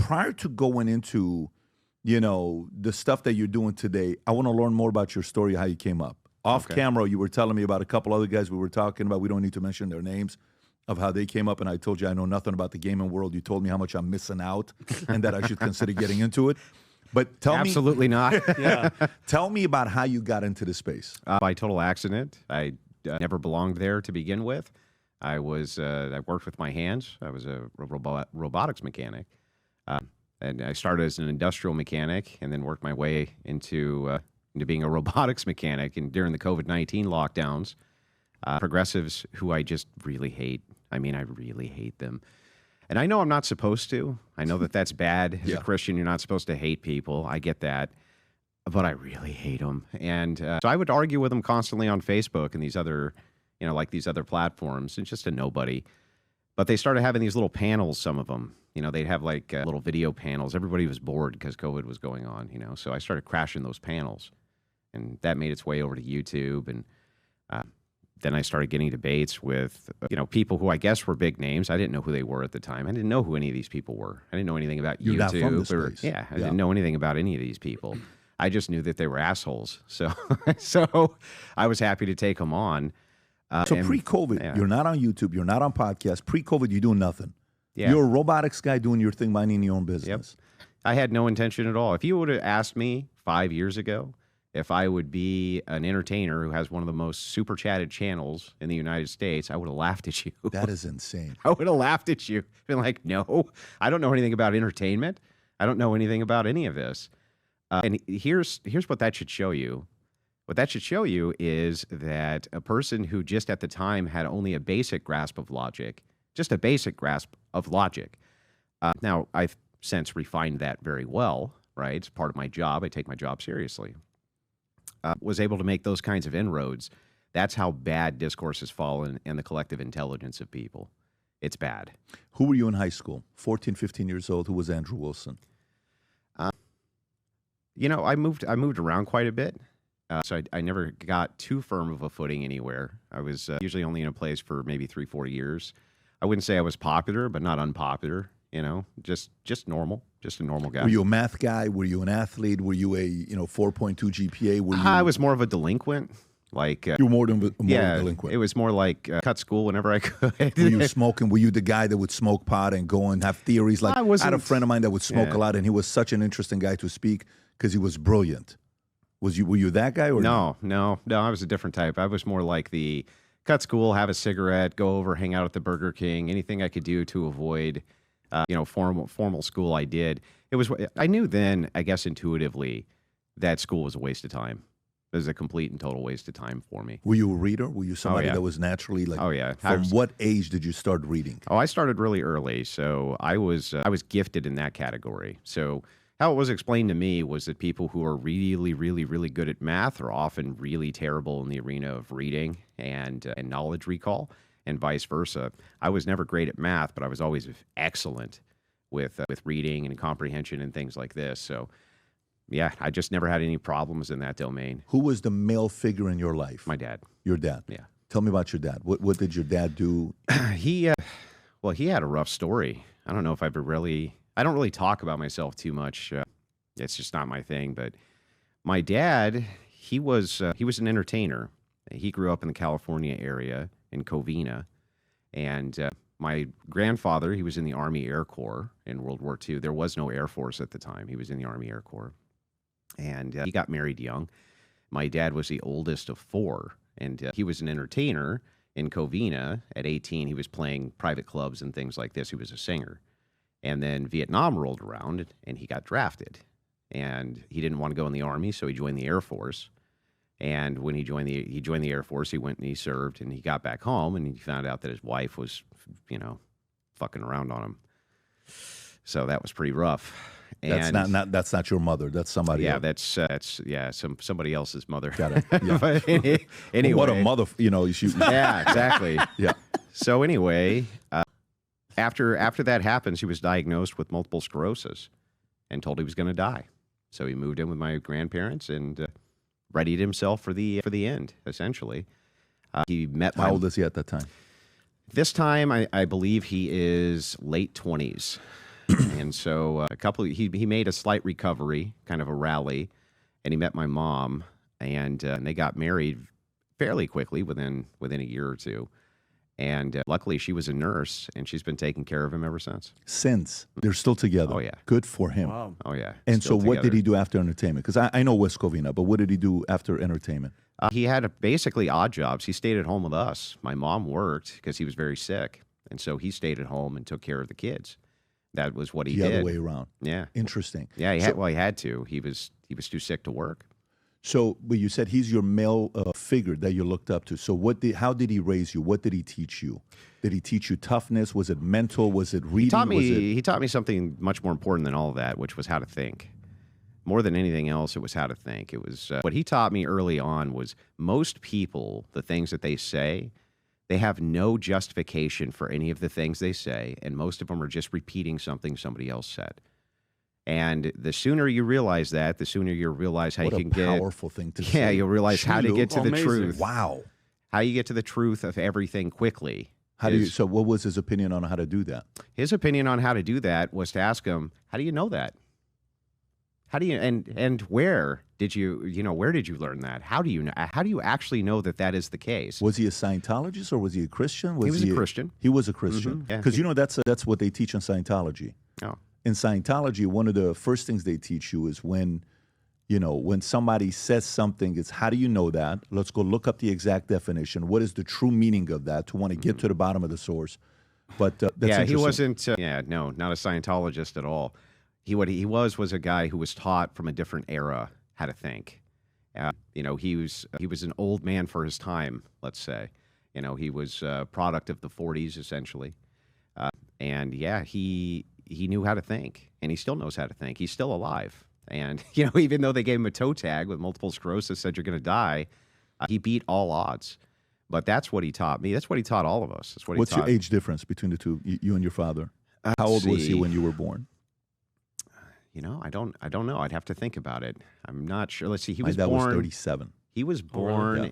prior to going into, the stuff that you're doing today, I want to learn more about your story, how you came up. Off camera, you were telling me about a couple other guys we were talking about. We don't need to mention their names, of how they came up, and I told you I know nothing about the gaming world. You told me how much I'm missing out and that I should consider getting into it. But tell me. Absolutely not. Yeah. Tell me about how you got into the space. By total accident. I never belonged there to begin with. I worked with my hands. I was a robotics mechanic. And I started as an industrial mechanic and then worked my way into being a robotics mechanic. And during the COVID-19 lockdowns, progressives who I just really hate. I mean, I really hate them. And I know I'm not supposed to. I know that that's bad. As a Christian, you're not supposed to hate people. I get that. But I really hate them. And so I would argue with them constantly on Facebook and these other, these other platforms. It's just a nobody. But they started having these little panels, some of them. They'd have like little video panels. Everybody was bored because COVID was going on, So I started crashing those panels. And that made its way over to YouTube. And then I started getting debates with, people who I guess were big names. I didn't know who they were at the time. I didn't know who any of these people were. I didn't know anything about You're YouTube. not from this place. I didn't know anything about any of these people. I just knew that they were assholes. So, so I was happy to take them on. So pre-COVID, you're not on YouTube. You're not on podcasts. Pre-COVID, you're doing nothing. Yeah. You're a robotics guy doing your thing, minding your own business. Yep. I had no intention at all. If you would have asked me 5 years ago if I would be an entertainer who has one of the most super chatted channels in the United States, I would have laughed at you. That is insane. I would have laughed at you. Been like, no, I don't know anything about entertainment. I don't know anything about any of this. And here's what that should show you. What that should show you is that a person who just at the time had only a basic grasp of logic, just a basic grasp of logic. Now, I've since refined that very well, right? It's part of my job. I take my job seriously. Was able to make those kinds of inroads. That's how bad discourse has fallen in the collective intelligence of people. It's bad. Who were you in high school? 14, 15 years old. Who was Andrew Wilson? I moved around quite a bit. So I never got too firm of a footing anywhere. I was usually only in a place for maybe 3-4 years. I wouldn't say I was popular, but not unpopular. Just normal, just a normal guy. Were you a math guy? Were you an athlete? Were you a 4.2 GPA? Were you? I was more of a delinquent. Like you were more than a delinquent. It was more like cut school whenever I could. Were you smoking? Were you the guy that would smoke pot and go and have theories? Like I had a friend of mine that would smoke a lot, and he was such an interesting guy to speak because he was brilliant. Were you that guy or no? I was a different type. I was more like the cut school, have a cigarette, go over, hang out at the Burger King. Anything I could do to avoid, formal school. I did. I knew then, I guess intuitively, that school was a waste of time. It was a complete and total waste of time for me. Were you a reader? Were you somebody that was naturally like? Oh yeah. From what age did you start reading? Oh, I started really early, so I was gifted in that category. So how it was explained to me was that people who are really, really, really good at math are often really terrible in the arena of reading and knowledge recall, and vice versa. I was never great at math, but I was always excellent with reading and comprehension and things like this. So, yeah, I just never had any problems in that domain. Who was the male figure in your life? My dad. Your dad? Yeah. Tell me about your dad. What did your dad do? He had a rough story. I don't know if I don't really talk about myself too much. It's just not my thing. But my dad, he was an entertainer. He grew up in the California area in Covina. And my grandfather, he was in the Army Air Corps in World War II. There was no Air Force at the time. He was in the Army Air Corps. And he got married young. My dad was the oldest of 4. And he was an entertainer in Covina. At 18, he was playing private clubs and things like this. He was a singer. And then Vietnam rolled around, and he got drafted. And he didn't want to go in the Army, so he joined the Air Force. And when he joined the Air Force, he went and he served, and he got back home, and he found out that his wife was, fucking around on him. So that was pretty rough. And that's not your mother. That's somebody else. That's somebody else's mother. Got it. Yeah. But anyway, what a mother, Yeah, exactly. Yeah. So anyway, after that happened, he was diagnosed with multiple sclerosis and told he was going to die. So he moved in with my grandparents and readied himself for the end, essentially. He met How old is he at that time? This time, I believe he is late 20s. And so he made a slight recovery, kind of a rally, and he met my mom, and they got married fairly quickly within a year or two. And luckily, she was a nurse, and she's been taking care of him ever since. Since they're still together. Oh, yeah. Good for him. Wow. Oh, yeah. And so, Still what did together. he do after entertainment? Because I know West Covina, but what did he do after entertainment? He had basically odd jobs. He stayed at home with us. My mom worked because he was very sick, and so he stayed at home and took care of the kids. That was what he The did. other way around. Yeah. Interesting. Yeah, he had to. He was too sick to work. So, but you said he's your male figure that you looked up to. So, how did he raise you? What did he teach you? Did he teach you toughness? Was it mental? Was it reading? He taught me something much more important than all of that, which was how to think. More than anything else, it was how to think. It was what he taught me early on was most people, the things that they say, they have no justification for any of the things they say, and most of them are just repeating something somebody else said. And the sooner you realize that, the sooner you realize how What you a can get. powerful thing to say. Yeah, you'll realize how to get to the Amazing. truth. Wow. How you get to the truth of everything quickly. So, what was his opinion on how to do that? His opinion on how to do that was to ask him, "How do you know that? How do you and where did you where did you learn that? How do you actually know that that is the case?" Was he a Scientologist or was he a Christian? He was a Christian. He was a Christian. Yeah. Because that's what they teach in Scientology. Oh. In Scientology, one of the first things they teach you is when somebody says something, it's how do you know that? Let's go look up the exact definition. What is the true meaning of that? To want to get to the bottom of the source. But that's Yeah, he interesting. wasn't. No, not a Scientologist at all. What he was a guy who was taught from a different era how to think. He was an old man for his time. Let's say, he was a product of the '40s essentially, and yeah, he knew how to think, and he still knows how to think. He's still alive, and even though they gave him a toe tag with multiple sclerosis, said you're going to die, he beat all odds. But that's what he taught me. That's what he taught all of us. That's what What's he taught. your age difference between the two, you and your father? How old was he when you were born? I don't know. I'd have to think about it. I'm not sure. Let's see. He My was dad born. was 37. He was born. Yeah.